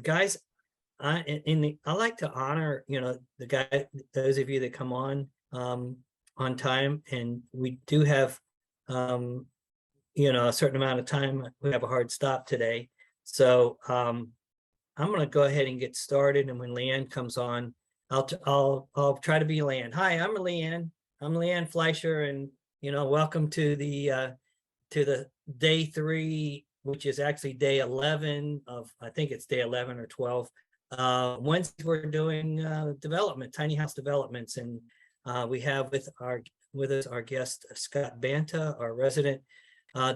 Guys, I like to honor, those of you that come on time, and we do have, a certain amount of time. We have a hard stop today. So, I'm going to go ahead and get started. And when Leanne comes on, I'll try to be Leanne. Hi, I'm Leanne. I'm Leanne Fleischer, and, welcome to the day 3, which is actually day 11 of, I think it's day 11 or 12. Wednesday we're doing development, tiny house developments, and we have with us our guest Scott Banta, our resident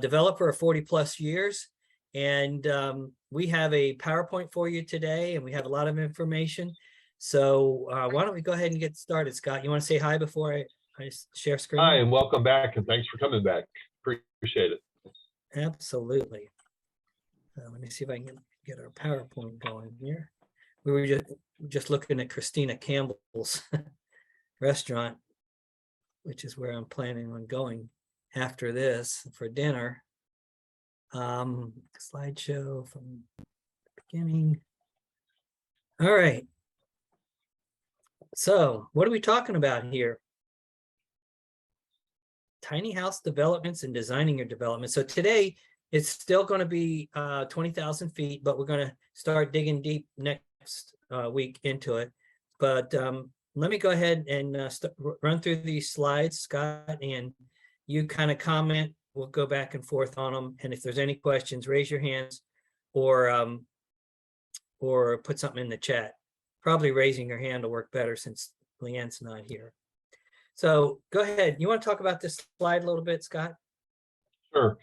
developer of 40 plus years, and we have a PowerPoint for you today, and we have a lot of information. So why don't we go ahead and get started? Scott, you want to say hi before I share screen? Hi, and welcome back, and thanks for coming back. Appreciate it. Absolutely. Let me see if I can get our PowerPoint going here. We were just looking at Christina Campbell's restaurant, which is where I'm planning on going after this for dinner. Slideshow from the beginning. All right. So what are we talking about here? Tiny house developments and designing your development. So today it's still going to be 20,000 feet, but we're going to start digging deep next week into it. But let me go ahead and run through these slides, Scott, and you kind of comment. We'll go back and forth on them. And if there's any questions, raise your hands or put something in the chat. Probably raising your hand will work better since Leanne's not here. So go ahead. You want to talk about this slide a little bit, Scott? Sure.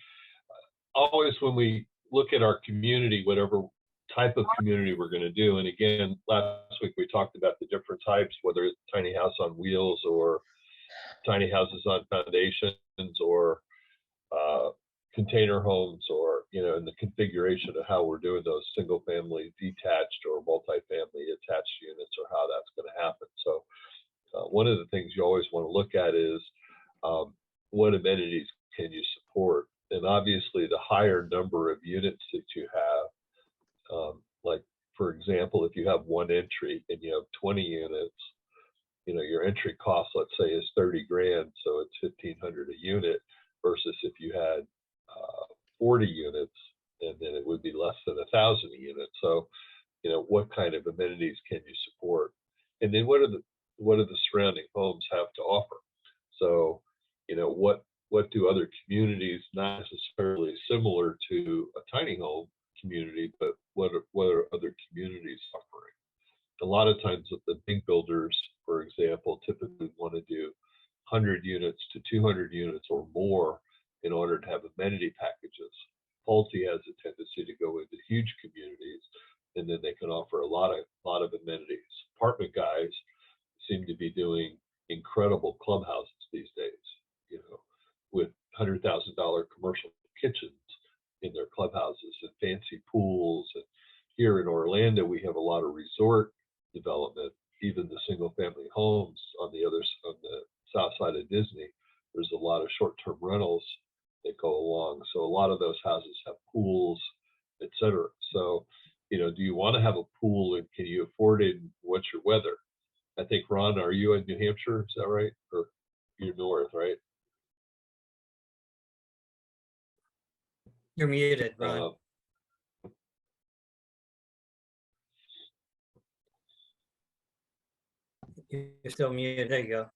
Always when we look at our community, whatever type of community we're going to do, and again, last week we talked about the different types, whether it's tiny house on wheels or tiny houses on foundations or container homes, or, in the configuration of how we're doing those single family detached or multifamily attached units, or how that's going to happen. So one of the things you always want to look at is what amenities can you support? And obviously the higher number of units that you have, like for example, if you have one entry and you have 20 units, your entry cost, let's say, is 30 grand, so it's 1,500 a unit, versus if you had 40 units, and then it would be less than 1,000 a unit. So, what kind of amenities can you support? And then what do the surrounding homes have to offer? So, what do other communities, not necessarily similar to a tiny home community, but what are other communities offering? A lot of times with the big builders, for example, typically want to do 100 units to 200 units or more in order to have amenity packages. Pulte has a tendency to go into huge communities, and then they can offer a lot of amenities. Apartment guys seem to be doing incredible clubhouses these days, with $100,000 commercial kitchens in their clubhouses and fancy pools. And here in Orlando, we have a lot of resort development, even the single family homes on the south side of Disney. There's a lot of short-term rentals that go along. So a lot of those houses have pools, etc. So, do you want to have a pool, and can you afford it? And what's your weather? I think, Ron, are you in New Hampshire? Is that right? Or you're north, right? You're muted, Ron. You're still muted. There you go.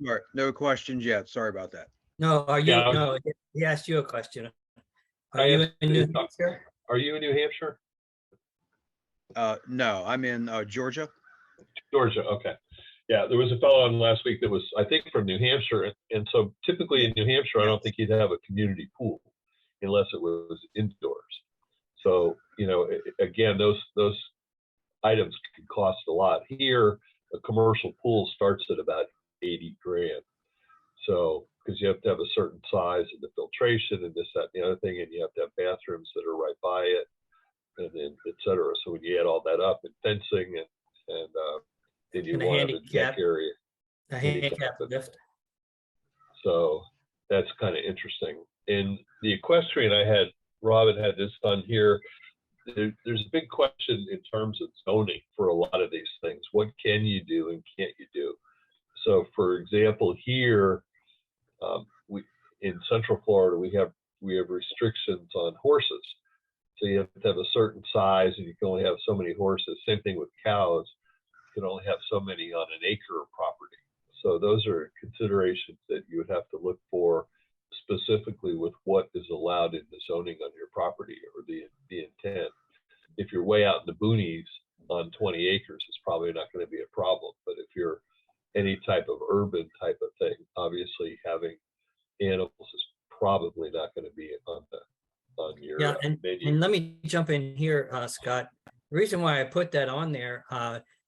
All right. No questions yet. Sorry about that. No, no, he asked you a question. Are you in New Hampshire? Are you in New Hampshire? No, I'm in Georgia. Georgia, okay. Yeah, there was a fellow on last week that was, I think, from New Hampshire. And so typically in New Hampshire, I don't think you'd have a community pool unless it was indoors. So, again, those items can cost a lot. Here, a commercial pool starts at about 80 grand. So, because you have to have a certain size and the filtration and this, that, and the other thing, and you have to have bathrooms that are right by it, and then et cetera. So when you add all that up, and fencing, and then you want to have a deck area, a handicap lift. So that's kind of interesting. In the equestrian, Robin had this on here. there's a big question in terms of zoning for a lot of these things. What can you do and can't you do? So, for example, here we in Central Florida we have restrictions on horses. So you have to have a certain size, and you can only have so many horses. Same thing with cows; you can only have so many on an acre of property. So those are considerations that you would have to look for specifically with what is allowed in the zoning on your property or the intent. If you're way out in the boonies on 20 acres, it's probably not going to be a problem. But if you're any type of urban type of thing, obviously having animals is probably not going to be on your Yeah, menu. and let me jump in here, Scott. The reason why I put that on there,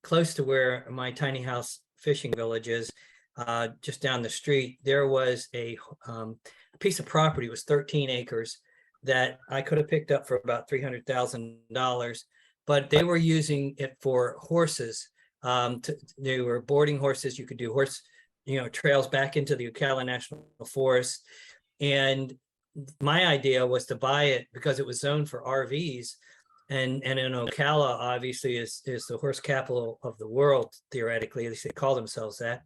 close to where my tiny house fishing village is, just down the street, there was a piece of property, it was 13 acres, that I could have picked up for about $300,000, but they were using it for horses. They were boarding horses. You could do horse, trails back into the Ocala National Forest. And my idea was to buy it because it was zoned for RVs. And in Ocala, obviously, is the horse capital of the world, theoretically. At least they call themselves that.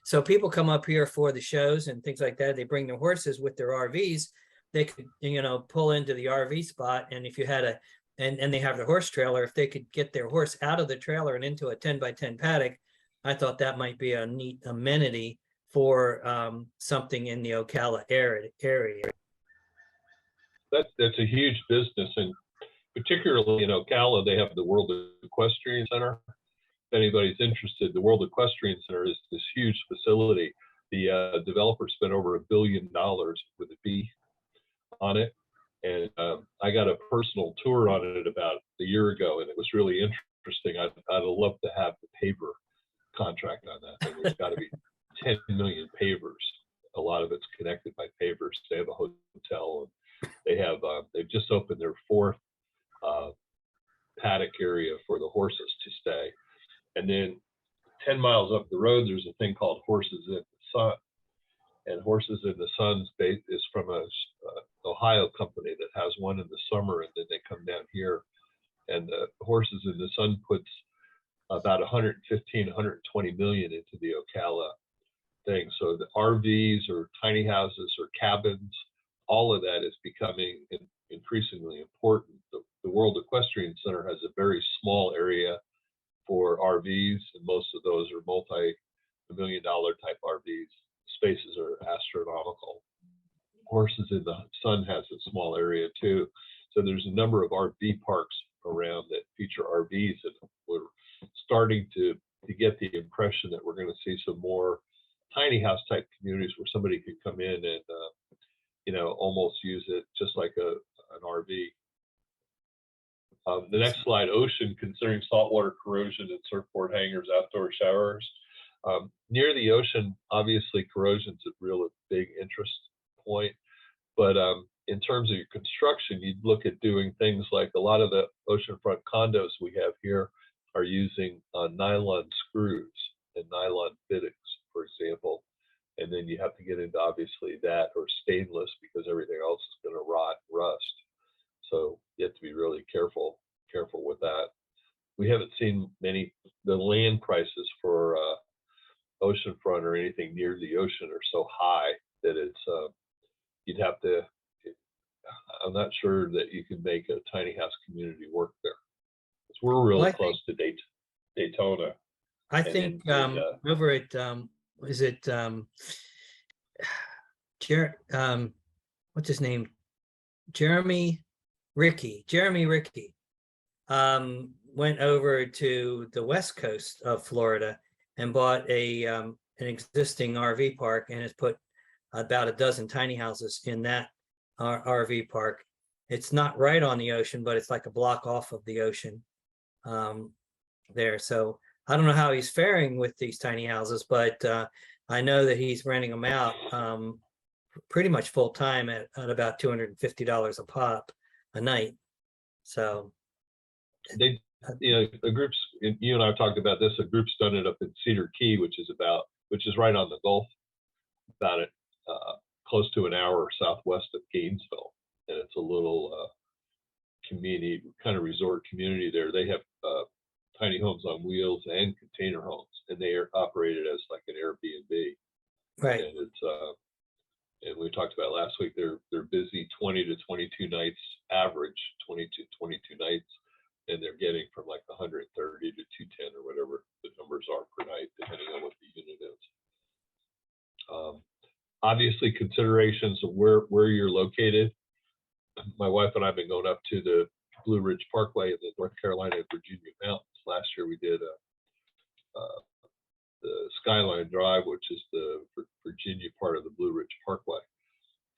So people come up here for the shows and things like that. They bring their horses with their RVs. They could, pull into the RV spot. And if you had and they have the horse trailer, if they could get their horse out of the trailer and into a 10 by 10 paddock, I thought that might be a neat amenity for something in the Ocala area. That's a huge business, and particularly in Ocala, they have the World Equestrian Center. If anybody's interested, the World Equestrian Center is this huge facility. The developer spent over $1 billion with a B on it, and I got a personal tour on it about a year ago, and it was really interesting. I'd love to have the paver contract on that thing. There's got to be 10 million pavers. A lot of it's connected by pavers. They have a hotel, and they've just opened their 4th paddock area for the horses to stay. And then 10 miles up the road, there's a thing called Horses in the Sun. And Horses in the Sun is from a Ohio company that has one in the summer, and then they come down here. And the Horses in the Sun puts about 115, 120 million into the Ocala thing. So the RVs or tiny houses or cabins, all of that is becoming increasingly important. The World Equestrian Center has a very small area for RVs, and most of those are multi-million-dollar type RVs. Spaces are astronomical. Horses in the Sun has a small area too. So there's a number of RV parks around that feature RVs, and we're starting to get the impression that we're going to see some more tiny house type communities where somebody could come in and almost use it just like an RV. The next slide, ocean, considering saltwater corrosion and surfboard hangers, outdoor showers. Near the ocean, obviously corrosion's a real big interest point, but in terms of your construction, you'd look at doing things like a lot of the oceanfront condos we have here are using nylon screws and nylon fittings, for example. And then you have to get into obviously that or stainless because everything else is going to rot, rust. So you have to be really careful with that. We haven't seen the land prices for oceanfront or anything near the ocean are so high that it's, I'm not sure that you can make a tiny house community work there. Because we're really close to Daytona. I think over at, is it, what's his name? Jeremy Rickey went over to the west coast of Florida and bought an existing RV park and has put about a dozen tiny houses in that RV park. It's not right on the ocean, but it's like a block off of the ocean there. So I don't know how he's faring with these tiny houses, but I know that he's renting them out pretty much full time at about $250 a pop a night. So they, the groups, you and I have talked about this, a group's done it up in Cedar Key, which is right on the Gulf, about it close to an hour southwest of Gainesville. And it's a little community, kind of resort community there. They have tiny homes on wheels and container homes, and they are operated as like an Airbnb. Right. And it's and we talked about last week. They're busy 20 to 22 nights average, 22 nights, and they're getting from like 130 to 210 or whatever the numbers are per night, depending on what the unit is. Obviously, considerations of where you're located. My wife and I have been going up to the Blue Ridge Parkway in the North Carolina and Virginia mountains. Last year we did the Skyline Drive, which is the Virginia part of the Blue Ridge Parkway.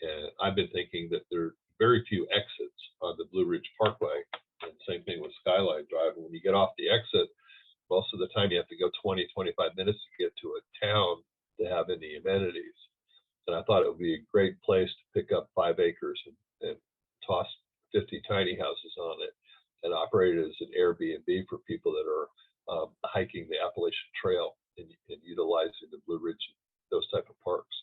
And I've been thinking that there are very few exits on the Blue Ridge Parkway. And same thing with Skyline Drive. When you get off the exit, most of the time you have to go 20, 25 minutes to get to a town to have any amenities. And I thought it would be a great place to pick up 5 acres and toss 50 tiny houses on it and operate it as an Airbnb for people that are hiking the Appalachian Trail and utilizing the Blue Ridge, those type of parks.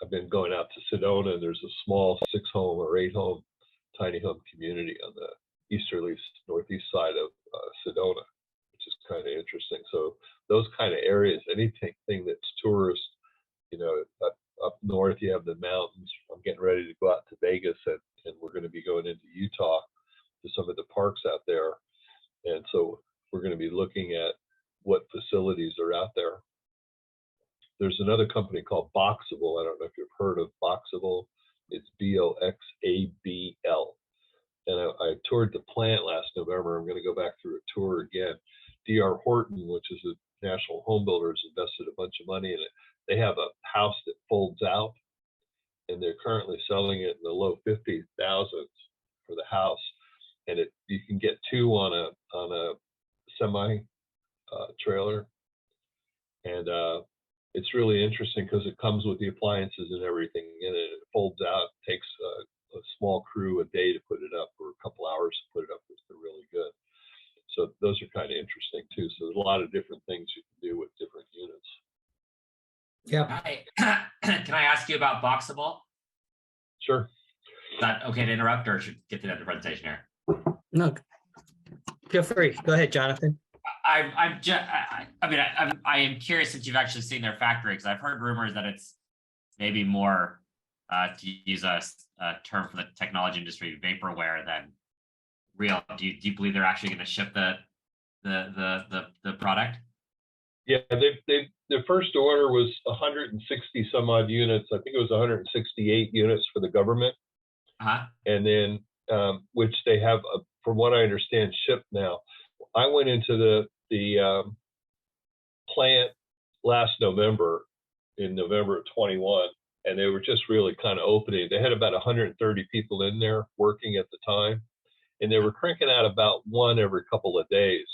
I've been going out to Sedona, and there's a small 6-home or 8-home tiny home community on the easterly northeast side of Sedona, which is kind of interesting. So those kind of areas, anything that's tourist, up north, you have the mountains. I'm getting ready to go out to Vegas, and we're going to be going into Utah to some of the parks out there. And so we're going to be looking at what facilities are out there. There's another company called Boxable. I don't know if you've heard of Boxable. It's Boxabl. And I toured the plant last November. I'm going to go back through a tour again. D.R. Horton, which is a national home builder, has invested a bunch of money in it. They have a house that folds out, and they're currently selling it in the low 50,000s for the house. And you can get 2 on a semi trailer, and it's really interesting because it comes with the appliances and everything in it. It folds out, takes a small crew a day to put it up, or a couple hours to put it up. They're really good. So those are kind of interesting too. So there's a lot of different things you can do with different units. Yeah. Can I ask you about Boxable? Sure. Is that okay to interrupt, or should get to the presentation here? No. Feel free. Go ahead, Jonathan. I am curious, since you've actually seen their factory, because I've heard rumors that it's maybe more, to use a term from the technology industry, vaporware than real. Do you believe they're actually going to ship the product? Yeah, their first order was 160 some odd units. I think it was 168 units for the government. And then, which they have, from what I understand, shipped now. I went into the plant last November, in November of 21, and they were just really kind of opening. They had about 130 people in there working at the time, and they were cranking out about 1 every couple of days.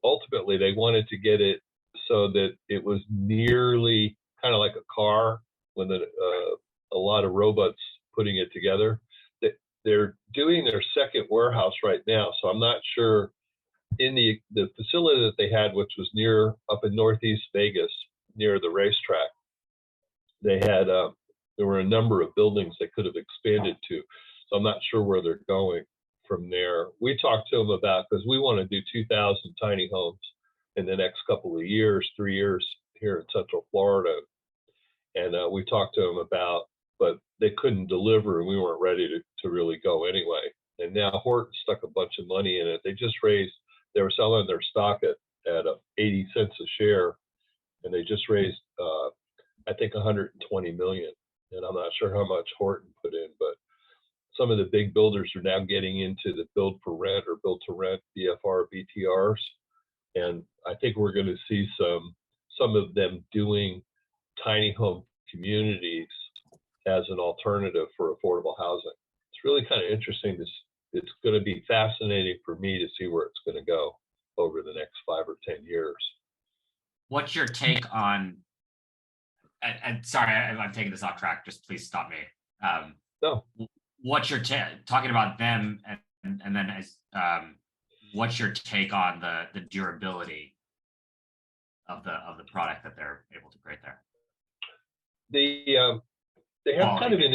Ultimately, they wanted to get it so that it was nearly kind of like a car when a lot of robots putting it together. They're doing their second warehouse right now, so I'm not sure. In the facility that they had, which was up in Northeast Vegas, near the racetrack, they had there were a number of buildings they could have expanded to. So I'm not sure where they're going from there. We talked to them about, because we want to do 2,000 tiny homes in the next couple of years, 3 years here in Central Florida. And we talked to them about, but they couldn't deliver, and we weren't ready to really go anyway. And now Horton stuck a bunch of money in it. They were selling their stock at 80 cents a share, and they just raised, I think, 120 million. And I'm not sure how much Horton put in, but some of the big builders are now getting into the build for rent or build to rent BFR BTRs, and I think we're going to see some of them doing tiny home communities as an alternative for affordable housing. It's really kind of interesting. It's going to be fascinating for me to see where it's going to go over the next 5 or 10 years. What's your take on, and sorry, I'm taking this off track, just please stop me. No. What's your talking about them, and then as what's your take on the durability of the product that they're able to create there? They have kind of an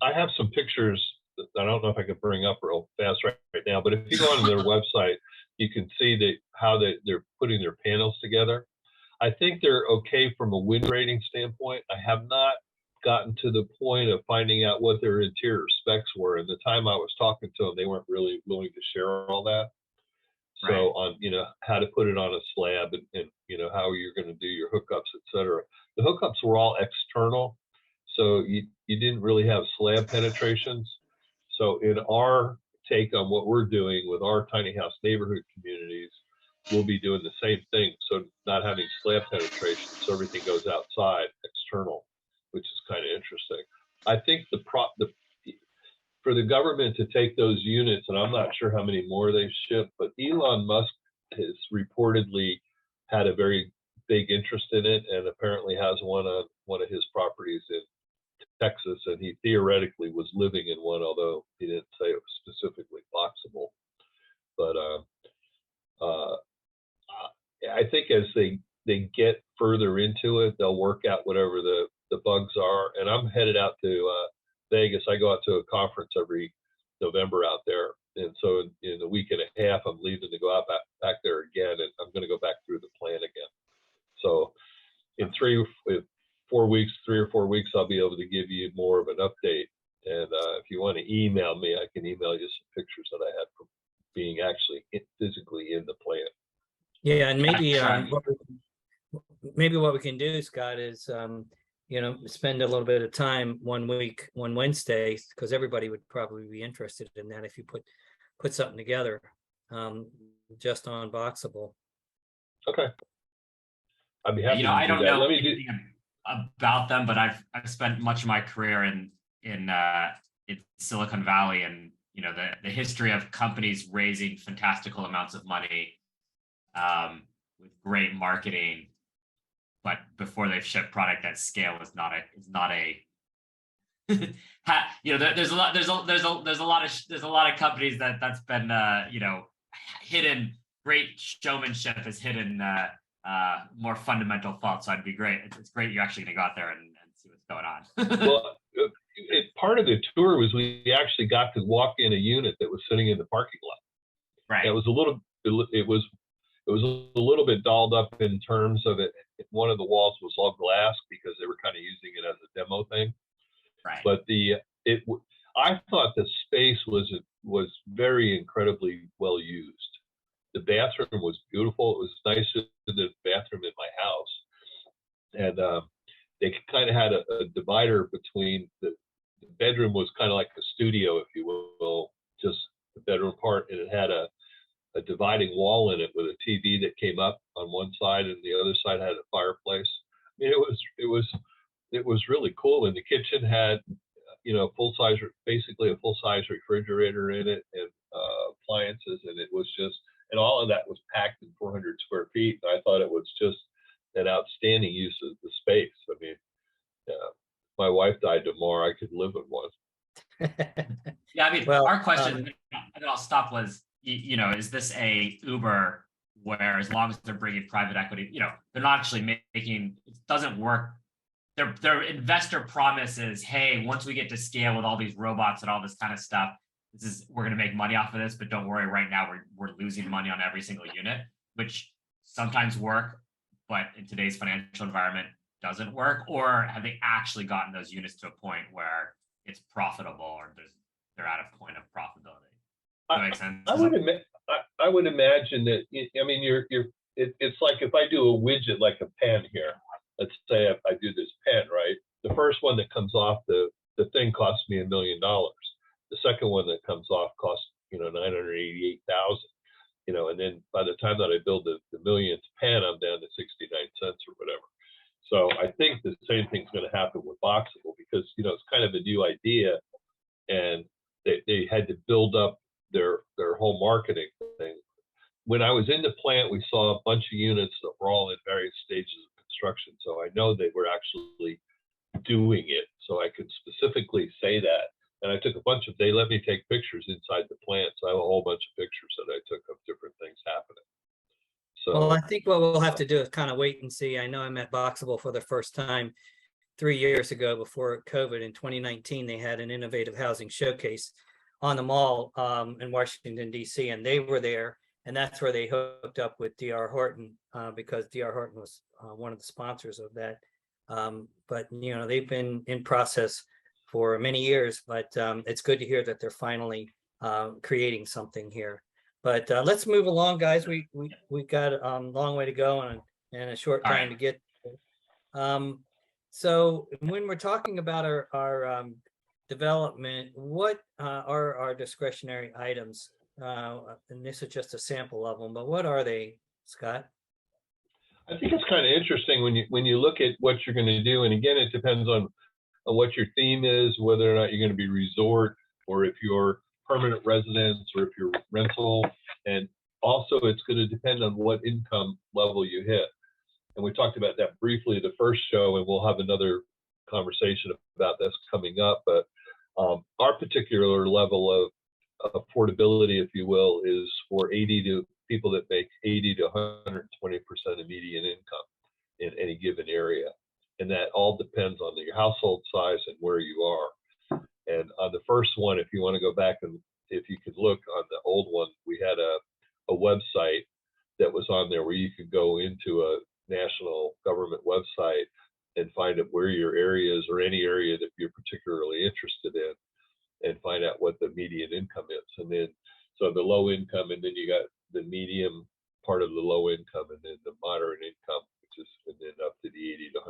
I have some pictures I don't know if I could bring up real fast right now, but if you go on their website, you can see how they're putting their panels together. I think they're okay from a wind rating standpoint. I have not gotten to the point of finding out what their interior specs were. And the time I was talking to them, they weren't really willing to share all that. So Right. on, how to put it on a slab and how you're going to do your hookups, et cetera. The hookups were all external. So you didn't really have slab penetrations. So in our take on what we're doing with our tiny house neighborhood communities, we'll be doing the same thing. So not having slab penetration, so everything goes outside, external, which is kind of interesting. I think for the government to take those units, and I'm not sure how many more they've shipped, but Elon Musk has reportedly had a very big interest in it, and apparently has one on one of his properties in Texas, and he theoretically was living in one, although he didn't say it was specifically boxable. But I think as they get further into it, they'll work out whatever the bugs are. And I'm headed out to Vegas. I go out to a conference every November out there, and so in a week and a half, I'm leaving to go out back there again, and I'm going to go back through the plan again. So in 3 or 4 weeks, I'll be able to give you more of an update. And if you want to email me, I can email you some pictures that I had from being actually physically in the plant. Yeah, and maybe sure. what we can do, Scott, is spend a little bit of time one week, one Wednesday, because everybody would probably be interested in that if you put something together just on Boxable. Okay. I'd be happy to do I don't that. know Let me anything about them, but I've spent much of my career in Silicon Valley, and the history of companies raising fantastical amounts of money with great marketing, but before they've shipped product at scale is not a there's a lot of companies that's been hidden. Great showmanship is hidden more fundamental faults. So it'd be great. It's great you're actually going to go out there and see what's going on. Well, part of the tour was we actually got to walk in a unit that was sitting in the parking lot. Right. It was a little bit dolled up in terms of it. One of the walls was all glass because they were kind of using it as a demo thing. Right. But I thought the space was very incredibly well used. The bathroom was beautiful. It was nicer than the bathroom in my house, and they kind of had a divider between the bedroom was kind of like a studio, if you will, just the bedroom part, and it had a dividing wall in it with a TV that came up on one side, and the other side had a fireplace. I mean, it was really cool. And the kitchen had, basically a full size refrigerator in it, and appliances, and it was just, and all of that was packed in 400 square feet. And I thought it was just an outstanding use of the space. I mean, my wife died tomorrow, I could live in one. Yeah, I mean, Well, our question, and then I'll stop, was, is this a Uber where as long as they're bringing private equity, they're not actually making, it doesn't work. Their investor promise is, hey, once we get to scale with all these robots and all this kind of stuff, we're going to make money off of this, but don't worry, right now we're losing money on every single unit, which sometimes work, but in today's financial environment doesn't work. Or have they actually gotten those units to a point where it's profitable, or they're at a point of profitability? Does that make sense? I would imagine that. I mean, it's like if I do a widget like a pen here. Let's say if I do this pen, right? The first one that comes off the thing costs me $1 million. The second one that comes off costs $988,000. And then by the time that I build the millionth pen, I'm down to 69 cents or whatever. So I think the same thing's going to happen with Boxable, because it's kind of a new idea, and they had to build up their whole marketing thing. When I was in the plant, we saw a bunch of units that were all in various stages of construction. So I know they were actually doing it. So I could specifically say that. And I took they let me take pictures inside the plant. So I have a whole bunch of pictures that I took of different things happening. So, well, I think what we'll have to do is kind of wait and see. I know I met Boxable for the first time 3 years ago before COVID. In 2019, they had an innovative housing showcase. on the mall in Washington DC, and they were there, and that's where they hooked up with DR Horton because DR Horton was one of the sponsors of that. But they've been in process for many years, but it's good to hear that they're finally creating something here. But let's move along, guys. We got a long way to go and a short All time right. to get. So when we're talking about our development, what are our discretionary items? And this is just a sample of them, but what are they, Scott? I think it's kind of interesting when you look at what you're going to do, and again, it depends on what your theme is, whether or not you're going to be resort, or if you're permanent residence, or if you're rental, and also it's going to depend on what income level you hit. And we talked about that briefly the first show, and we'll have another conversation about this coming up. But our particular level of affordability, if you will, is for people that make 80 to 120% of median income in any given area. And that all depends on your household size and where you are. And on the first one, if you want to go back and if you could look on the old one, we had a website that was on there where you could go into a national government website and find out where your area is, or any area that you're particularly interested in, and find out what the median income is. And then, so the low income, and then you got the medium part of the low income, and then the moderate income, which is, and then up to the 80 to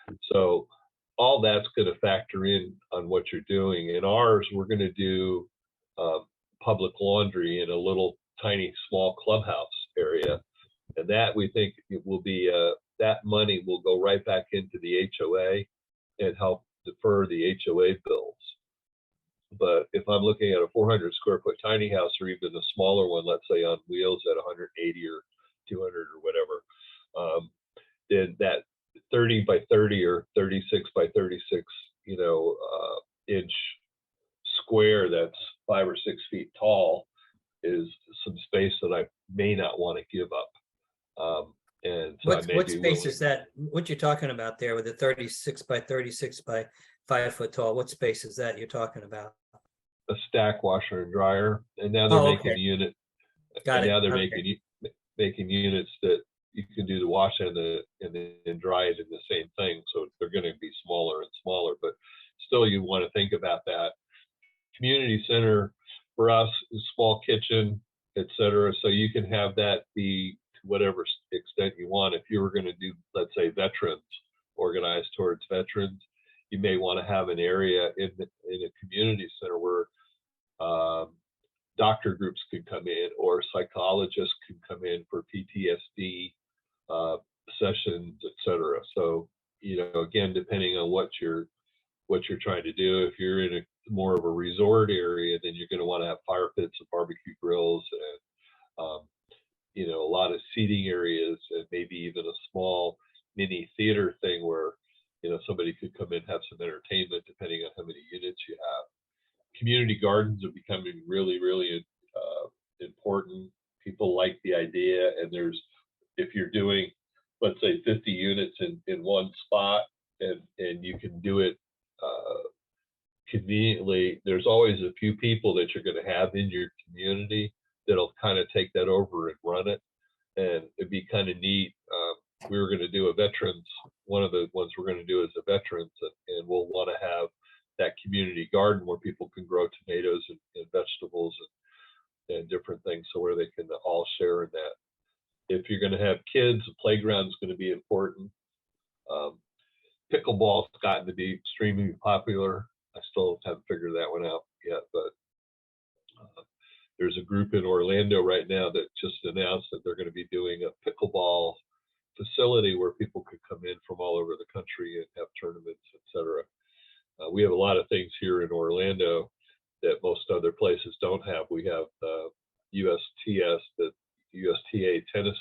120%. So all that's going to factor in on what you're doing. In ours, we're going to do public laundry in a little tiny small clubhouse area. And that, we think, it will be that money will go right back into the HOA and help defer the HOA bills. But if I'm looking at a 400 square foot tiny house, or even a smaller one, let's say on wheels at 180 or 200 or whatever, then that 30 by 30 or 36 by 36, inch square that's 5 or 6 feet tall is some space that I may not want to give up. And so What space is that? What you're talking about there with the 36 by 36 by 5 foot tall? What space is that you're talking about? A stack washer and dryer, and now they're making a unit. Got it. Now they're Okay. making units that you can do the wash and dry it in the same thing. So they're going to be smaller and smaller, but still you want to think about that. Community center for us is small kitchen, etc. So you can have that be to whatever extent you want. If you were going to do, let's say, veterans, organized towards veterans, you may want to have an area in a community center where doctor groups could come in, or psychologists could come in for PTSD sessions, etc. So, again, depending on what you're trying to do, if you're in a more of a resort area, then you're going to want to have fire pits and barbecue grills, and a lot of seating areas, and maybe even a small mini theater thing where somebody could come in and have some entertainment, depending on how many units you have. Community gardens are becoming really, really important. People like the idea, and if you're doing, let's say, 50 units in one spot, and you can do it conveniently, there's always a few people that you're going to have in your community that'll kind of take that over and run it. And it'd be kind of neat. We were going to do a veterans, one of the ones we're going to do is a veterans, and we'll want to have that community garden where people can grow tomatoes and vegetables and different things, so where they can all share in that. If you're going to have kids, the playground is going to be important. Pickleball's gotten to be extremely popular. I still haven't figured that one out yet, but there's a group in Orlando right now that just announced that they're going to be doing a pickleball facility where people could come in from all over the country and have tournaments, etc. We have a lot of things here in Orlando that most other places don't have. We have USTS, the USTA Tennis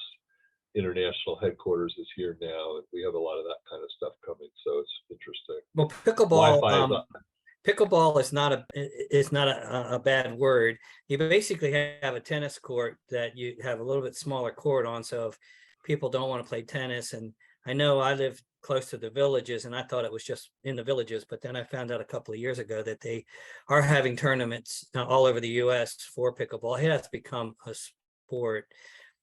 International Headquarters is here now, and we have a lot of that kind of stuff coming. So it's interesting. Well, pickleball is not a bad word. You basically have a tennis court that you have a little bit smaller court on. So if people don't want to play tennis, and I know I live close to the villages, and I thought it was just in the villages, but then I found out a couple of years ago that they are having tournaments all over the US for pickleball. It has become a sport.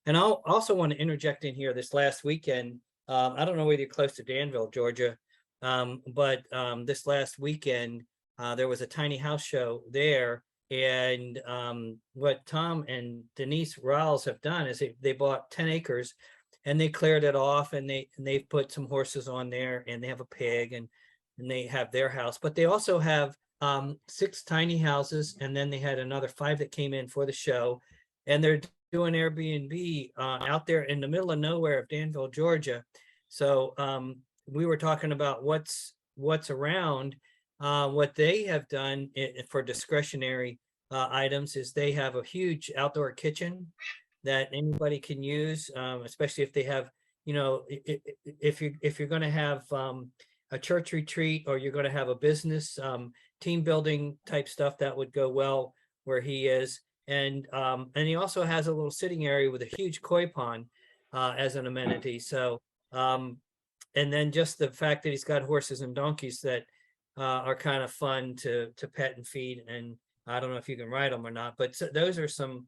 And I'll also want to interject in here this last weekend. I don't know whether you're close to Danville, Georgia, but this last weekend, there was a tiny house show there. And what Tom and Denise Riles have done is they bought 10 acres and they cleared it off, and they've put some horses on there, and they have a pig, and they have their house. But they also have 6 tiny houses, and then they had another 5 that came in for the show. And they're doing Airbnb out there in the middle of nowhere of Danville, Georgia. So we were talking about what's around. What they have done for discretionary items is they have a huge outdoor kitchen that anybody can use, especially if they have, you know, if you're going to have a church retreat, or you're going to have a business team building type stuff, that would go well where he is. And he also has a little sitting area with a huge koi pond as an amenity. So and then just the fact that he's got horses and donkeys that are kind of fun to pet and feed. And I don't know if you can ride them or not, but those are some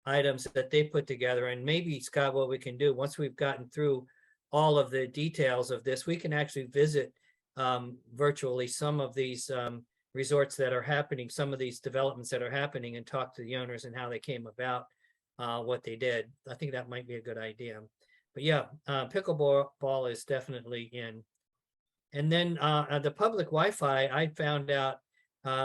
items that they put together. And maybe, Scott, what we can do once we've gotten through all of the details of this, we can actually visit virtually some of these resorts that are happening, some of these developments that are happening, and talk to the owners and how they came about what they did. I think that might be a good idea. But yeah, pickleball is definitely in. And then the public Wi-Fi, I found out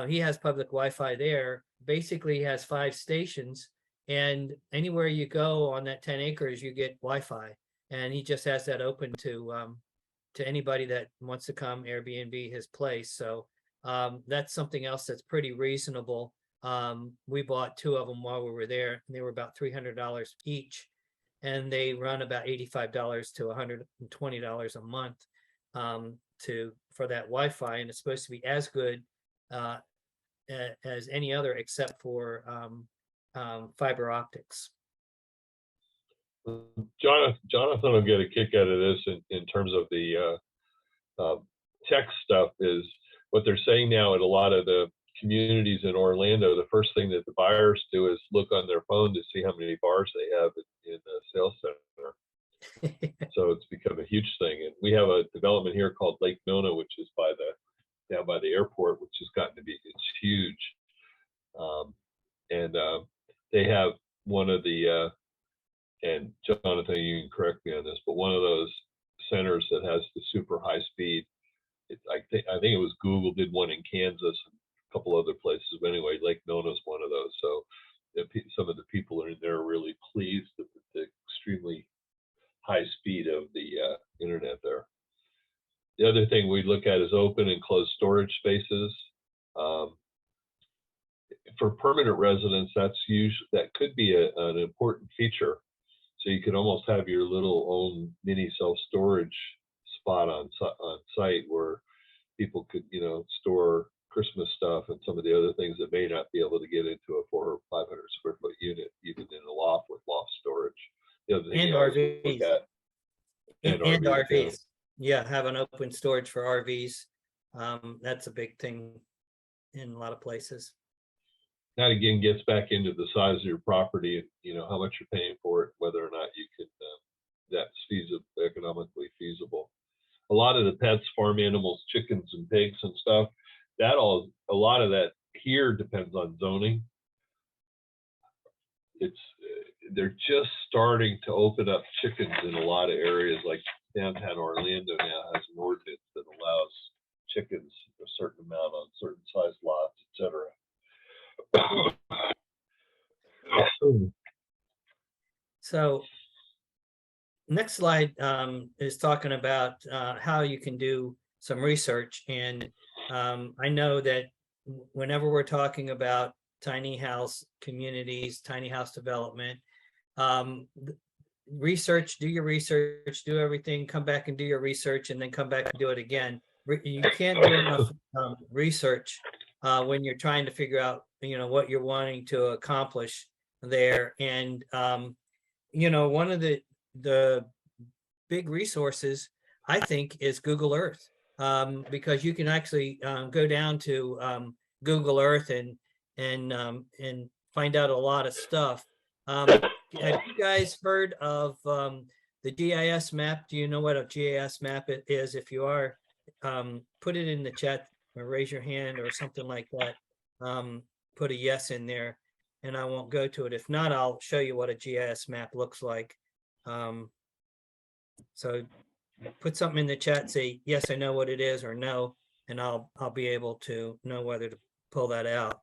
he has public Wi-Fi there. Basically, he has 5 stations, and anywhere you go on that 10 acres, you get Wi-Fi. And he just has that open to anybody that wants to come Airbnb his place. So that's something else that's pretty reasonable. We bought 2 of them while we were there, and they were about $300 each, and they run about $85 to $120 a month for that Wi-Fi, and it's supposed to be as good as any other except for fiber optics. Jonathan will get a kick out of this in terms of the tech stuff. Is what they're saying now at a lot of the communities in Orlando. The first thing that the buyers do is look on their phone to see how many bars they have in the sales center. So it's become a huge thing. And we have a development here called Lake Nona, which is down by the airport, which has gotten to be, it's huge. They have one of the, and Jonathan, you can correct me on this, but one of those centers that has the super high speed. I think it was Google did one in Kansas and a couple other places. But anyway, Lake Nona is one of those. So some of the people in there are really pleased with the extremely high speed of the internet there. The other thing we look at is open and closed storage spaces. For permanent residents, that could be an important feature. So you could almost have your little own mini self-storage spot on site where people could, store Christmas stuff and some of the other things that may not be able to get into a 400 or 500 square foot unit, even in a loft with loft storage. The other thing And RVs. And RVs. Yeah, have an open storage for RVs. That's a big thing in a lot of places. That again gets back into the size of your property, how much you're paying for it, whether or not you can, that's economically feasible. A lot of the pets, farm animals, chickens and pigs and stuff, a lot of that here depends on zoning. They're just starting to open up chickens in a lot of areas, like downtown Orlando now has an ordinance that allows chickens a certain amount on certain size lots, etc. So next slide is talking about how you can do some research. And I know that whenever we're talking about tiny house communities, tiny house development, do your research, do everything, come back and do your research, and then come back and do it again. You can't do enough research when you're trying to figure out, what you're wanting to accomplish there. And, one of the big resources I think, is Google Earth. Because you can actually go down to Google Earth and find out a lot of stuff. Have you guys heard of the GIS map? Do you know what a GIS map is? If you are, put it in the chat or raise your hand or something like that. Put a yes in there and I won't go to it. If not, I'll show you what a GIS map looks like. So put something in the chat, say, yes, I know what it is, or no, and I'll be able to know whether to pull that out.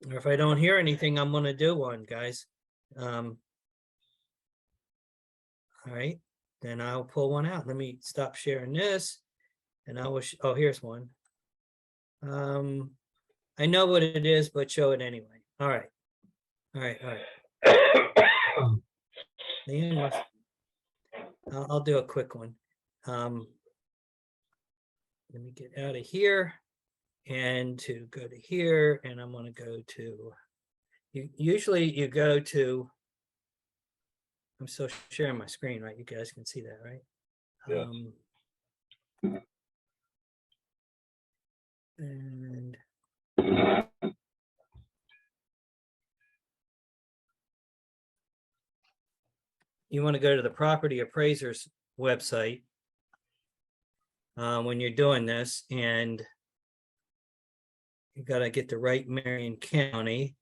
Or if I don't hear anything, I'm gonna do one, guys. All right, then I'll pull one out. Let me stop sharing this and I will, oh, here's one. I know what it is, but show it anyway. All right. All right. Leanne must, I'll do a quick one. Let me get out of here and to go to here, and I'm going to go to, usually you go to, I'm still sharing my screen, right? You guys can see that, right? Yes. And you want to go to the property appraiser's website when you're doing this, and you got to get the right Marion County.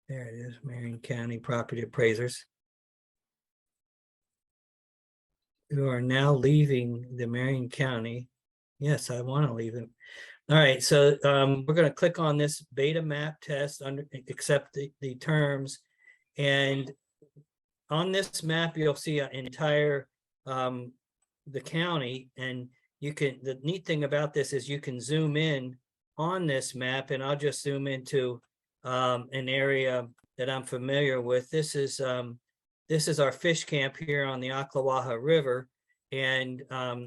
There it is, Marion County Property Appraisers. You are now leaving the Marion County. Yes, I want to leave it. All right, so we're going to click on this beta map test, accept the terms, and on this map you'll see an entire the county, and you can, the neat thing about this is you can zoom in on this map, and I'll just zoom into an area that I'm familiar with. This is our fish camp here on the Ocklawaha River, and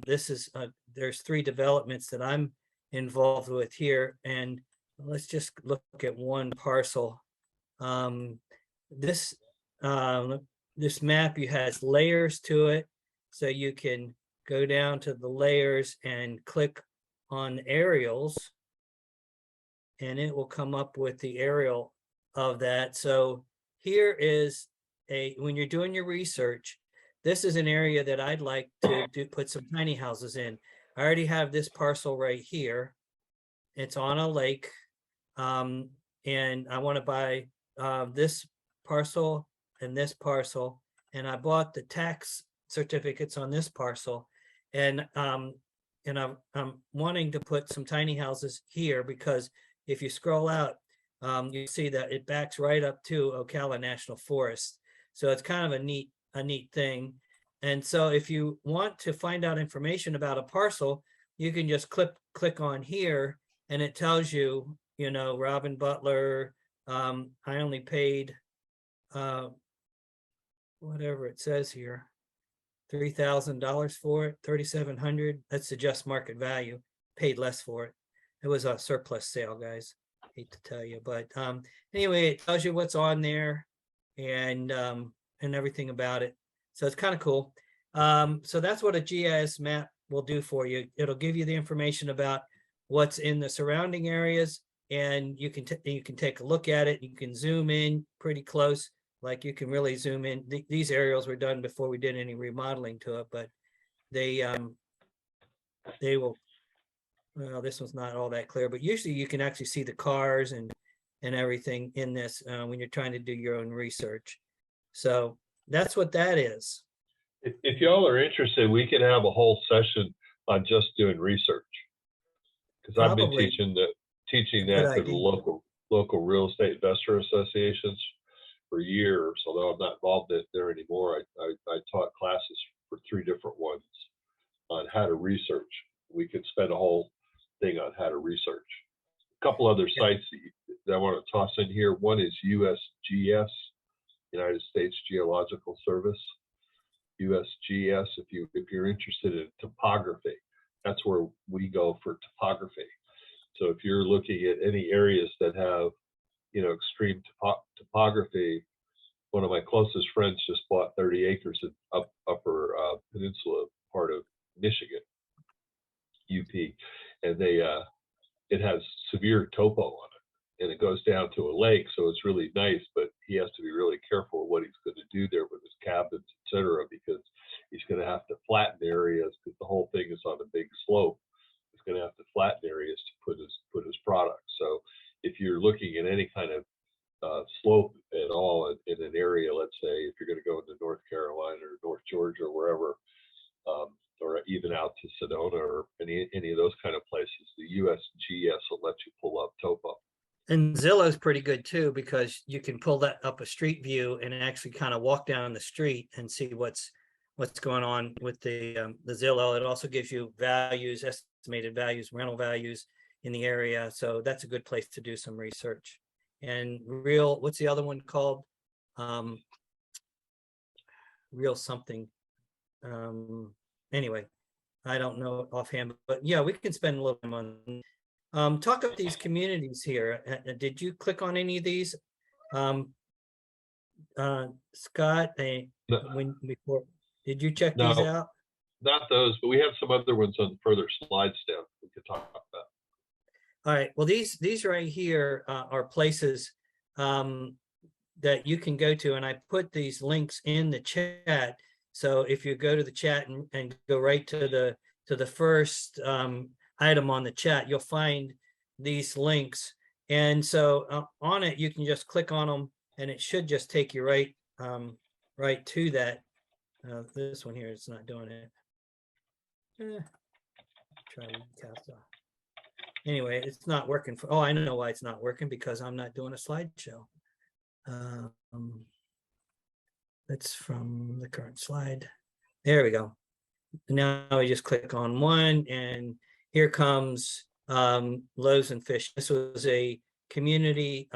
this is there's 3 developments that I'm involved with here, and let's just look at one parcel. This map has layers to it, so you can go down to the layers and click on aerials, and it will come up with the aerial of that. So here is when you're doing your research, this is an area that I'd like to put some tiny houses in. I already have this parcel right here. It's on a lake, and I want to buy this parcel and this parcel, and I bought the tax certificates on this parcel, and I'm wanting to put some tiny houses here, because if you scroll out, you see that it backs right up to Ocala National Forest. So it's kind of a neat thing. And so if you want to find out information about a parcel, you can just click on here, and it tells you, you know, Robin Butler, I only paid whatever it says here, $3,000 for it, $3,700. That's the just market value. Paid less for it. It was a surplus sale, guys. Hate to tell you, but anyway, it tells you what's on there and everything about it. So it's kind of cool. So that's what a GIS map will do for you. It'll give you the information about what's in the surrounding areas, and you can take a look at it. You can zoom in pretty close, like you can really zoom in. These aerials were done before we did any remodeling to it, but they will. Well, this one's not all that clear, but usually you can actually see the cars and everything in this when you're trying to do your own research. So that's what that is. If y'all are interested, we can have a whole session on just doing research, because I've been Probably. teaching that Good to the idea. local real estate investor associations for years. Although I'm not involved there anymore, I taught classes for 3 different ones on how to research. We could spend a whole thing on how to research. A couple other sites that I want to toss in here. One is USGS, United States Geological Service. USGS, if you're interested in topography, that's where we go for topography. So if you're looking at any areas that have, you know, extreme topography, one of my closest friends just bought 30 acres up upper peninsula part of Michigan, UP, and it has severe topo on it, and it goes down to a lake, so it's really nice, but he has to be really careful of what he's going to do there with his cabins, etc., because he's going to have to flatten areas because the whole thing is on a big slope. He's going to have to flatten areas to put his product. So if you're looking at any kind of slope at all in an area, let's say if you're going to go into North Carolina or North Georgia or wherever, or even out to Sedona or any of those kind of places, the USGS will let you pull up topo. And Zillow's pretty good too, because you can pull that up a street view and actually kind of walk down the street and see what's going on with the Zillow. It also gives you values, estimated values, rental values in the area. So that's a good place to do some research. And what's the other one called? Real something. Anyway, I don't know offhand, but yeah, we can spend a little time on talk about these communities here. Did you click on any of these? Scott, before, did you check these No. out? Not those, but we have some other ones on further slides down we could talk about. All right, well, these right here are places that you can go to, and I put these links in the chat. So if you go to the chat and go right to the first item on the chat, you'll find these links. And so on it, you can just click on them, and it should just take you right to that. This one here is not doing it. Try Casa. Anyway, it's not working for. Oh, I know why it's not working, because I'm not doing a slideshow. That's from the current slide. There we go. Now I just click on one, and here comes Loaves and Fish. This was a community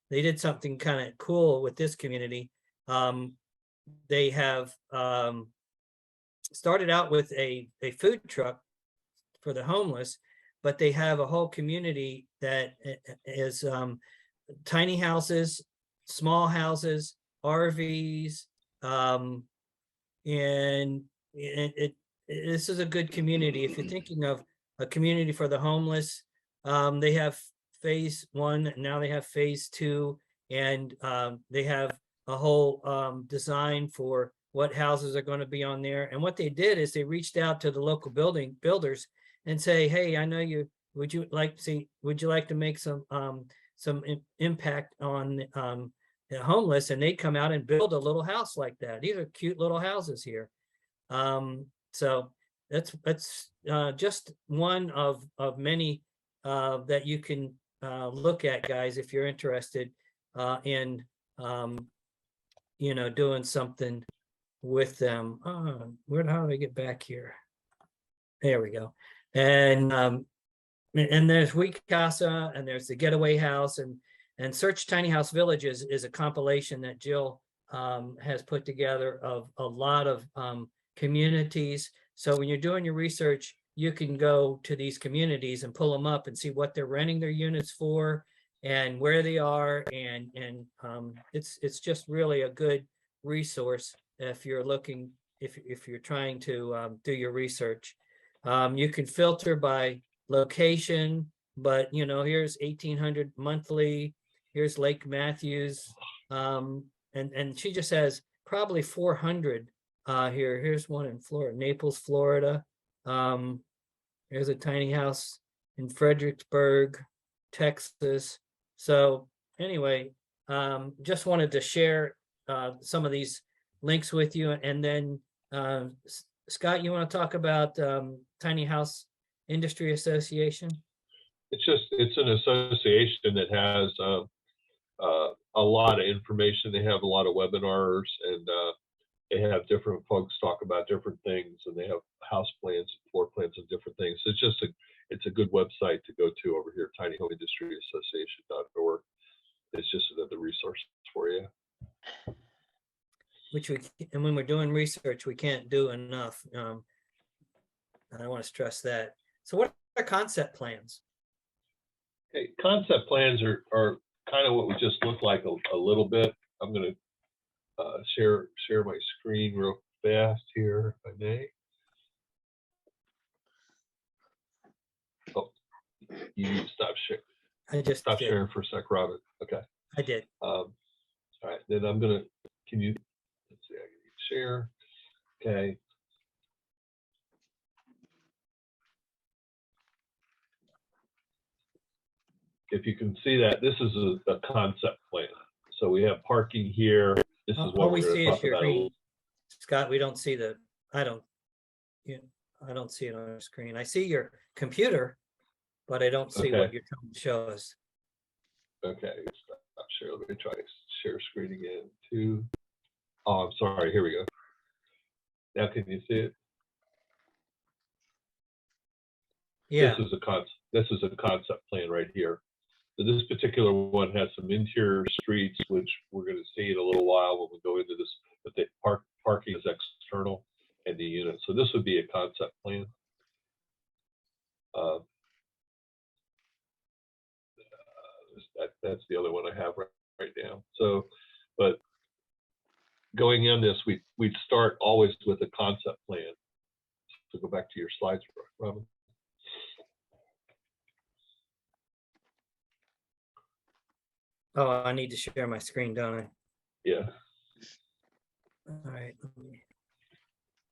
they did something kind of cool with this community. They have started out with a food truck for the homeless, but they have a whole community that is tiny houses, small houses, RVs, and this is a good community. If you're thinking of a community for the homeless, they have phase 1, now they have phase 2, and they have a whole design for what houses are going to be on there. And what they did is they reached out to the local builders and say, hey, I know you, would you like to make some impact on the homeless? And they come out and build a little house like that. These are cute little houses here. So that's just one of many that you can look at, guys, if you're interested in doing something with them. How do I get back here? There we go. And there's Week Casa, and there's the Getaway House, and Search Tiny House Villages is a compilation that Jill has put together of a lot of communities. So when you're doing your research, you can go to these communities and pull them up and see what they're renting their units for and where they are. And it's just really a good resource if you're looking, if you're trying to do your research. You can filter by location, but here's 1,800 monthly. Here's Lake Matthews, and she just has probably 400 here. Here's one in Florida, Naples, Florida. There's a tiny house in Fredericksburg, Texas. So anyway, just wanted to share some of these links with you. And then Scott, you want to talk about Tiny House Industry Association? It's an association that has a lot of information. They have a lot of webinars, and they have different folks talk about different things, and they have house plans, floor plans, and different things. It's a good website to go to over here, tinyhomeindustry.association.org. It's just another resource for you. And when we're doing research, we can't do enough. And I want to stress that. So what are concept plans? Okay, concept plans are kind of what we just look like a little bit. I'm going to share my screen real fast here, if I may. Oh, you need to stop sharing. I just Stop did. sharing for a sec, Robin. Okay. I did. All right, then I'm gonna, can you, let's see, I can share. Okay. If you can see that, this is a concept plan. So we have parking here. This is All what we we're see gonna is talk your about. green. Scott, we don't see the, I don't, yeah, I don't see it on the screen. I see your computer, but I don't see what Okay. you're trying to show us. Okay, stop share. Let me try share screen again too. Oh, I'm sorry. Here we go. Now can you see it? Yeah, This is a concept plan right here. So this particular one has some interior streets, which we're going to see in a little while when we go into this. But the parking is external and the unit. So this would be a concept plan. That's the other one I have right now. So, but going in this, we'd start always with a concept plan. So go back to your slides, Robin. oh, I need to share my screen, don't I? Yeah. All right, let me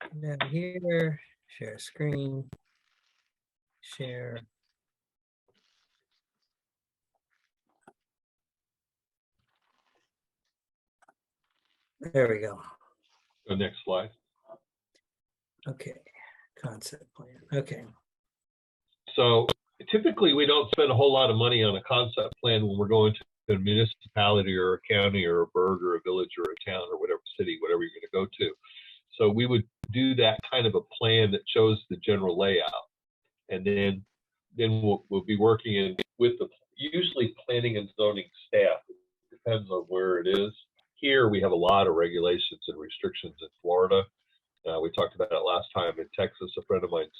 go down here, share screen, share. There we go. Go next slide. Okay, concept plan. Okay, So typically we don't spend a whole lot of money on a concept plan when we're going to a municipality or a county or a burg or a village or a town or whatever city, whatever you're going to go to. So we would do that kind of a plan that shows the general layout. And then we'll be working in with the usually planning and zoning staff. It depends on where it is. Here we have a lot of regulations and restrictions in Florida. We talked about it last time in Texas. A friend of mine's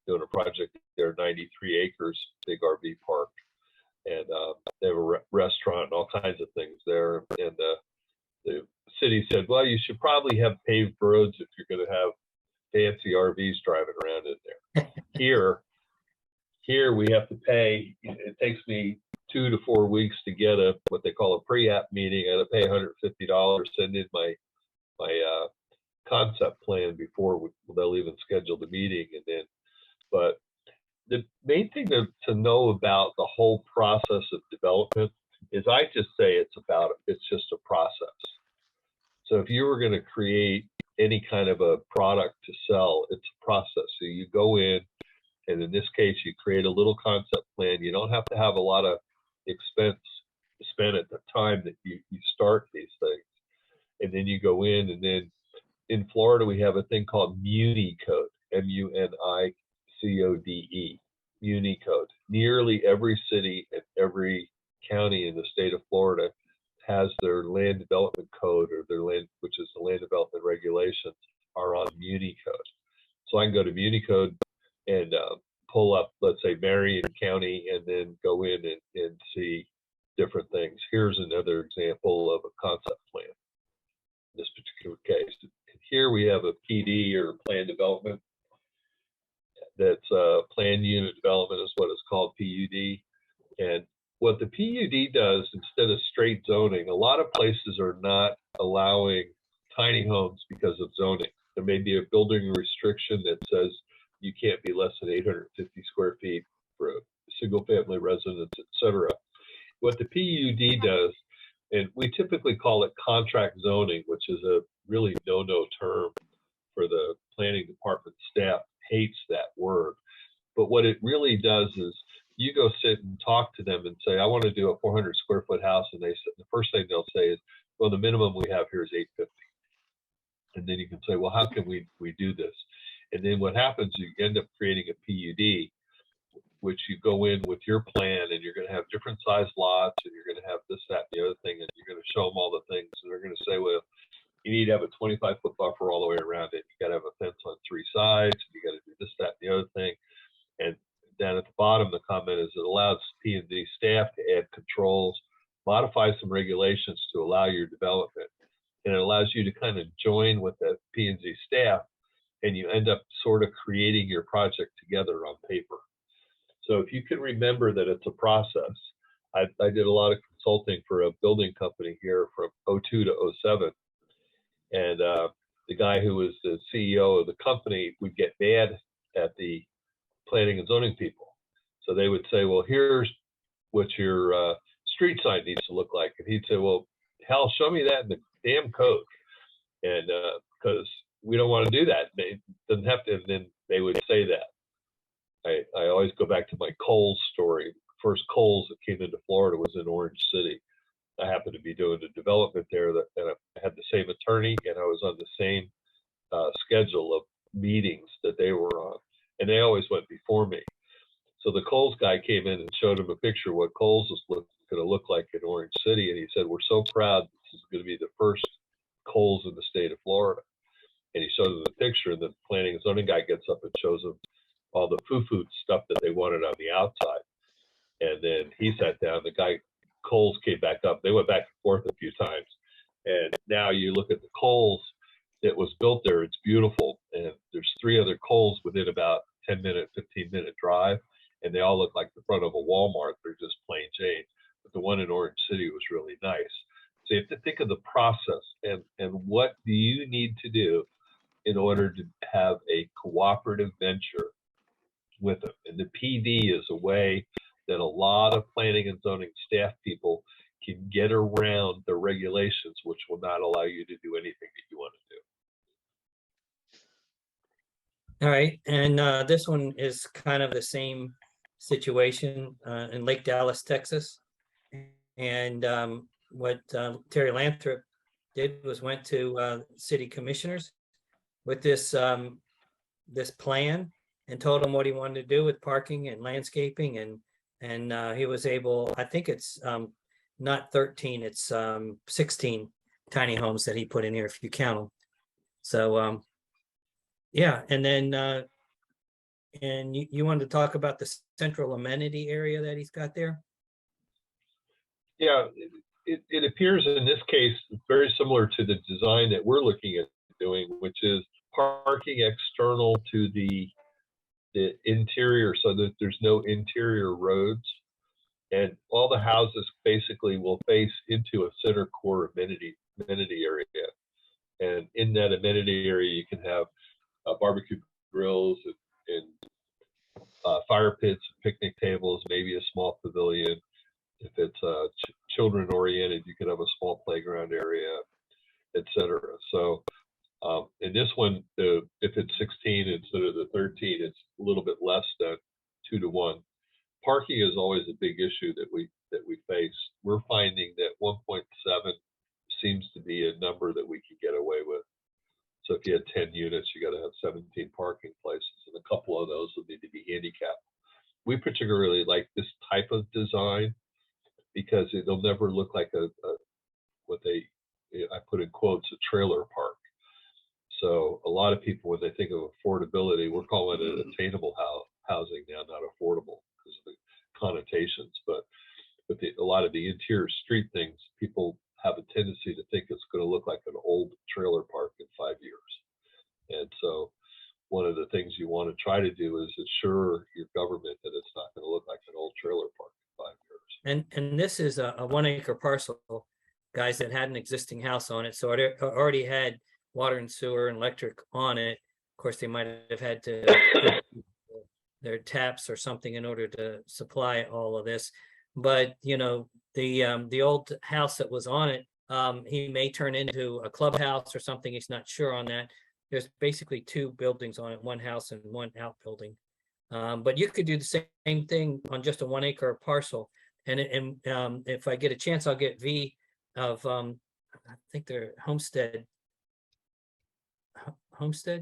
doing a project there, 93 acres, big RV park. And they have a restaurant and all kinds of things there. And the city said, well, you should probably have paved roads if you're going to have fancy RVs driving around in there. Here we have to pay. It takes me 2 to 4 weeks to get what they call a pre-app meeting. I have to pay $150, send in my concept plan before they'll even schedule the meeting. And then, but the main thing to know about the whole process of development is I just say it's just a process. So if you were going to create any kind of a product to sell, it's a process. So you go in, and in this case, you create a little concept plan. You don't have to have a lot of expense to spend at the time that you start these things. And then you go in, and then in Florida, we have a thing called Muni Code, MUNICODE, Muni Code. Nearly every city and every county in the state of Florida has their land development code, or their land, which is the land development regulations, are on Muni Code. So I can go to Muni Code and pull up, let's say, Marion County, and then go in and see different things. Here's another example of a concept plan. In this particular case, here we have a PD, or plan development. That's plan unit development is what it's called, PUD. And what the PUD does, instead of straight zoning, a lot of places are not allowing tiny homes because of zoning. There may be a building restriction that says you can't be less than 850 square feet for a single family residence, etc. What the PUD does, and we typically call it contract zoning, which is a really no-no term for the planning department staff, hates that word. But what it really does is you go sit and talk to them and say, I want to do a 400 square foot house. And they say, the first thing they'll say is, well, the minimum we have here is 850. And then you can say, well, how can we do this? And then what happens, you end up creating a PUD, which you go in with your plan, and you're going to have different size lots, and you're going to have this, that, and the other thing, and you're going to show them all the things, and they're going to say, well, you need to have a 25-foot buffer all the way around it. You got to have a fence on 3 sides. You got to do this, that, and the other thing. And down at the bottom, the comment is it allows P&D staff to add controls, modify some regulations to allow your development. and it allows you to kind of join with the P&Z staff, and you end up sort of creating your project together on paper. So if you can remember that it's a process, I did a lot of consulting for a building company here from 02 to 07. And the guy who was the CEO of the company would get mad at the planning and zoning people. So they would say, well, here's what your street sign needs to look like. And he'd say, well, hell, show me that in the damn code. And because we don't want to do that. It doesn't have to, and then they would say that. I always go back to my Kohl's story. First Kohl's that came into Florida was in Orange City. I happened to be doing a development there, and I had the same attorney, and I was on the same schedule of meetings that they were on, and they always went before me. So the Kohl's guy came in and showed him a picture of what Kohl's was going to look like in Orange City, and he said, "We're so proud. This is going to be the first Kohl's in the state of Florida." And he shows him the picture, and the planning and zoning guy gets up and shows him all the foo-foo stuff that they wanted on the outside. And then he sat down, the guy, Kohl's, came back up. They went back and forth a few times. And now you look at the Kohl's that was built there, it's beautiful. And there's 3 other Kohl's within about 10-minute, 15-minute drive. And they all look like the front of a Walmart. They're just plain Jane. But the one in Orange City was really nice. So you have to think of the process and what do you need to do in order to have a cooperative venture with them. And the PD is a way that a lot of planning and zoning staff people can get around the regulations, which will not allow you to do anything that you want to do. All right, and this one is kind of the same situation in Lake Dallas, Texas. And what Terry Lathrop did was went to city commissioners with this this plan and told them what he wanted to do with parking and landscaping, and he was able, I think it's not 13, it's 16 tiny homes that he put in here if you count them. So yeah, and then and you wanted to talk about the central amenity area that he's got there? Yeah, it appears in this case very similar to the design that we're looking at doing, which is parking external to the interior so that there's no interior roads. And all the houses basically will face into a center core amenity area. And in that amenity area, you can have barbecue grills and fire pits, picnic tables, maybe a small pavilion. If it's children oriented, you can have a small playground area, etc. So in this one, if it's 16 instead of the 13, it's a little bit less than 2 to 1. Parking is always a big issue that we face. We're finding that 1.7 seems to be a number that we could get away with. So if you had 10 units, you got to have 17 parking places, and a couple of those would need to be handicapped. We particularly like this type of design because it'll never look like what I put in quotes, a trailer park. So a lot of people, when they think of affordability, we're calling it attainable housing now, not affordable because of the connotations. But a lot of the interior street things, people have a tendency to think it's going to look like an old trailer park in 5 years. And so one of the things you want to try to do is assure your government that it's not going to look like an old trailer park in 5 years. And this is a 1 acre parcel, guys, that had an existing house on it. So it already had water and sewer and electric on it. Of course, they might have had to their taps or something in order to supply all of this. But you know, the old house that was on it, he may turn into a clubhouse or something. He's not sure on that. There's basically 2 buildings on it, 1 house and 1 outbuilding. But you could do the same thing on just a 1 acre parcel. And if I get a chance, I'll get V of I think they're Homestead.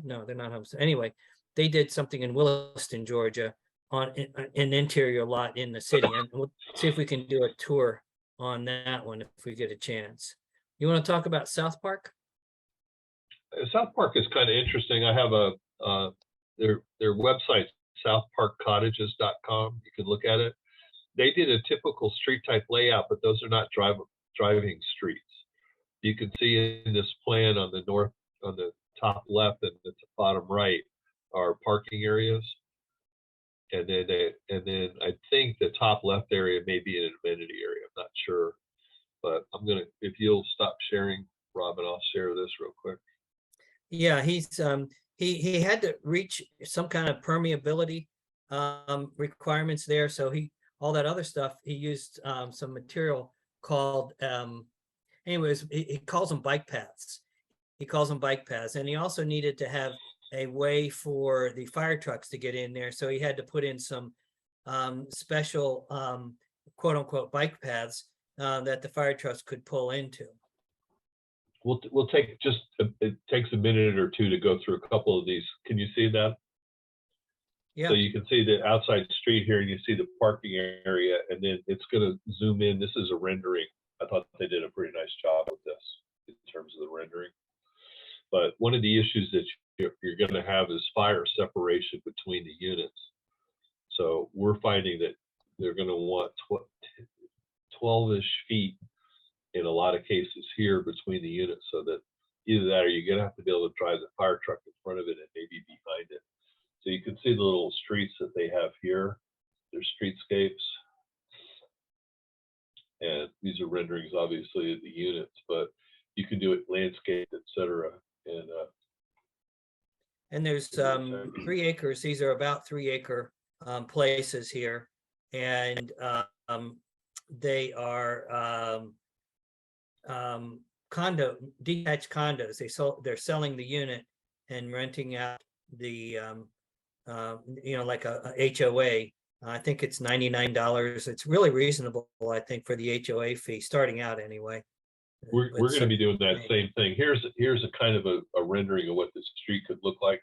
No, they're not Homestead. Anyway, they did something in Williston, Georgia, on an interior lot in the city, and we'll see if we can do a tour on that one if we get a chance. You want to talk about South Park? South Park is kind of interesting. I have their website, southparkcottages.com. You can look at it. They did a typical street type layout, but those are not driving streets. you can see in this plan on the top left and the bottom right are parking areas. And then I think the top left area may be an amenity area. I'm not sure, but if you'll stop sharing, Robin, I'll share this real quick. Yeah, he had to reach some kind of permeability requirements there. So all that other stuff, he used some material called anyways, he calls them bike paths. And he also needed to have a way for the fire trucks to get in there. So he had to put in some special quote unquote bike paths that the fire trucks could pull into. We'll take it takes a minute or two to go through a couple of these. Can you see that? Yeah. So you can see the outside street here, and you see the parking area, and then it's going to zoom in. This is a rendering. I thought they did a pretty nice job with this in terms of the rendering. But one of the issues that you're going to have is fire separation between the units. So we're finding that they're going to want 12-ish feet in a lot of cases here between the units, so that either that or you're going to have to be able to drive the fire truck in front of it and maybe behind it. So you can see the little streets that they have here. They're streetscapes. And these are renderings, obviously, of the units, but you can do it landscape, etc. And there's 3 acres. These are about 3 acre places here. And they are detached condos. They're selling the unit and renting out the like a HOA. I think it's $99. It's really reasonable, I think, for the HOA fee, starting out anyway. We're going to be doing that same thing. Here's a kind of a rendering of what the street could look like.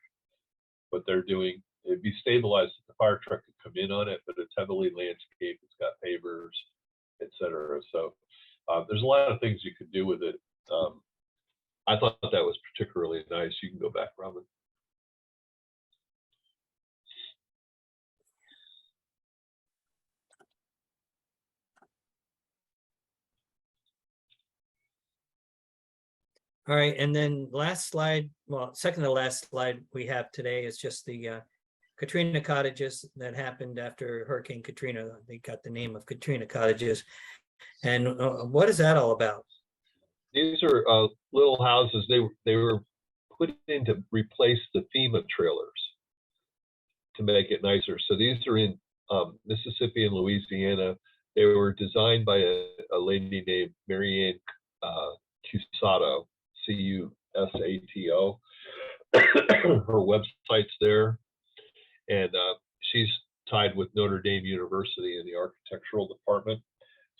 What they're doing, it'd be stabilized if the fire truck could come in on it, but it's heavily landscaped. It's got pavers, etc. So there's a lot of things you could do with it. I thought that was particularly nice. You can go back, Robin. All right, and then last slide, well, second to last slide we have today is just the Katrina cottages that happened after Hurricane Katrina. They got the name of Katrina cottages. And what is that all about? These are little houses. They were put in to replace the FEMA trailers to make it nicer. So these are in Mississippi and Louisiana. They were designed by a lady named Marianne Cusato, Cusato. Her website's there, and she's tied with Notre Dame University in the architectural department.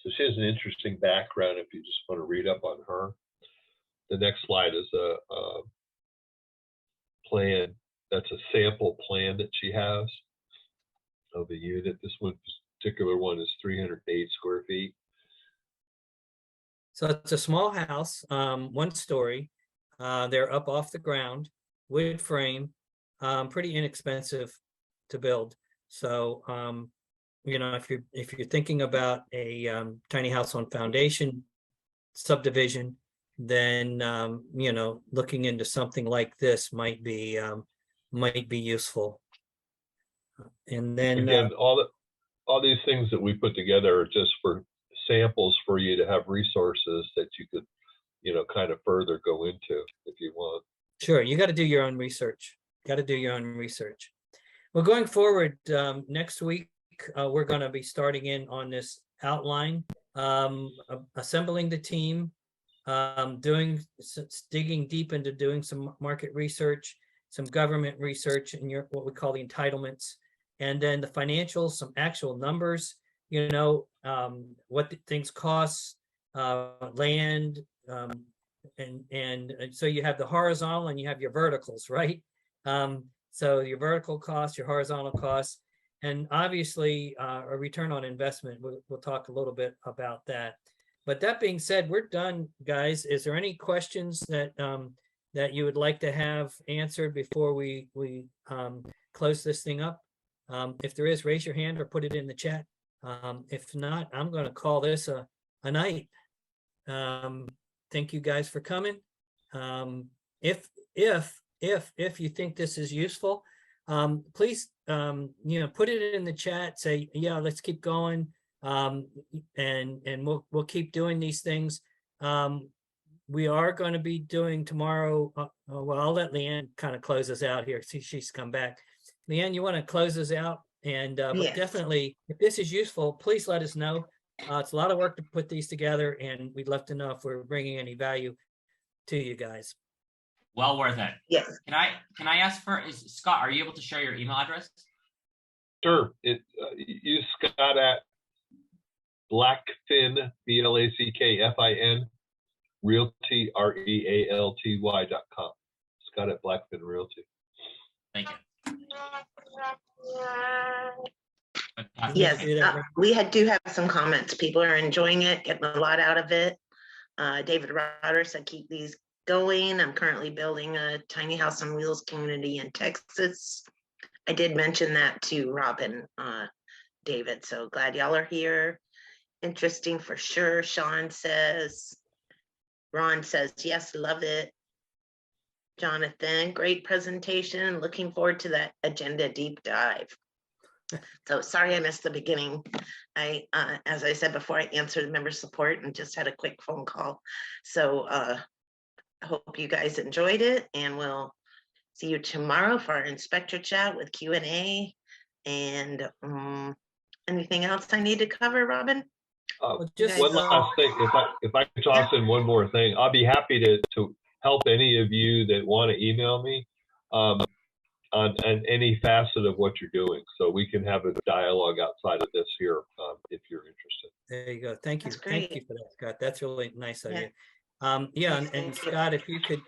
So she has an interesting background if you just want to read up on her. The next slide is a plan. That's a sample plan that she has of the unit. This particular one is 308 square feet. So it's a small house, 1 story. They're up off the ground, wood frame, pretty inexpensive to build. So if you're thinking about a tiny house on foundation subdivision, then looking into something like this might be useful. And then again, all these things that we put together are just for samples for you to have resources that you could kind of further go into if you want. Sure, you got to do your own research. Well, going forward, next week we're going to be starting in on this outline, assembling the team, digging deep into doing some market research, some government research, and what we call the entitlements, and then the financials, some actual numbers, what things cost, land, and so you have the horizontal and you have your verticals, right? So your vertical costs, your horizontal costs, and obviously a return on investment. We'll talk a little bit about that. But that being said, we're done, guys. Is there any questions that you would like to have answered before we close this thing up? If there is, raise your hand or put it in the chat. If not, I'm going to call this a night. thank you guys for coming. If you think this is useful, please, put it in the chat, say, yeah, let's keep going. And we'll keep doing these things. We are going to be doing tomorrow. Well, I'll let Leanne kind of close us out here. See, she's come back. Leanne, you want to close us out? And but Yes. definitely, if this is useful, please let us know. It's a lot of work to put these together, and we'd love to know if we're bringing any value to you guys. Well worth it. Yes. Can I ask Scott, are you able to share your email address? Sure. Use Scott at Blackfin, BLACKFIN, Realty, REALTY.com. Scott at Blackfin Realty. Thank you. Yes, do that, Rick? we do have some comments. People are enjoying it, getting a lot out of it. David Rotter said, keep these going. I'm currently building a tiny house on wheels community in Texas. I did mention that to Robin, David, so glad y'all are here. Interesting for sure. Ron says, yes, love it. Jonathan, great presentation. Looking forward to that agenda deep dive. So sorry I missed the beginning. As I said before, I answered member support and just had a quick phone call. So I hope you guys enjoyed it, and we'll see you tomorrow for our inspector chat with Q&A. And anything else I need to cover, Robin? Just One last thing, if I could toss in one more thing, I'll be happy to help any of you that want to email me on any facet of what you're doing, so we can have a dialogue outside of this here if you're interested. There you go. Thank you. That's Thank great. you for that, Scott. That's really nice of Yeah. you. Yeah, and Thank you. Scott, if you could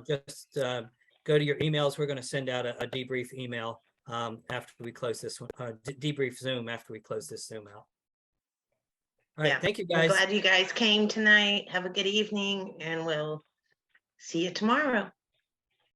just go to your emails, we're going to send out a debrief email after we close this one, debrief Zoom after we close this Zoom out. All right, Yeah. thank you I'm guys. glad you guys came tonight. Have a good evening, and we'll see you tomorrow.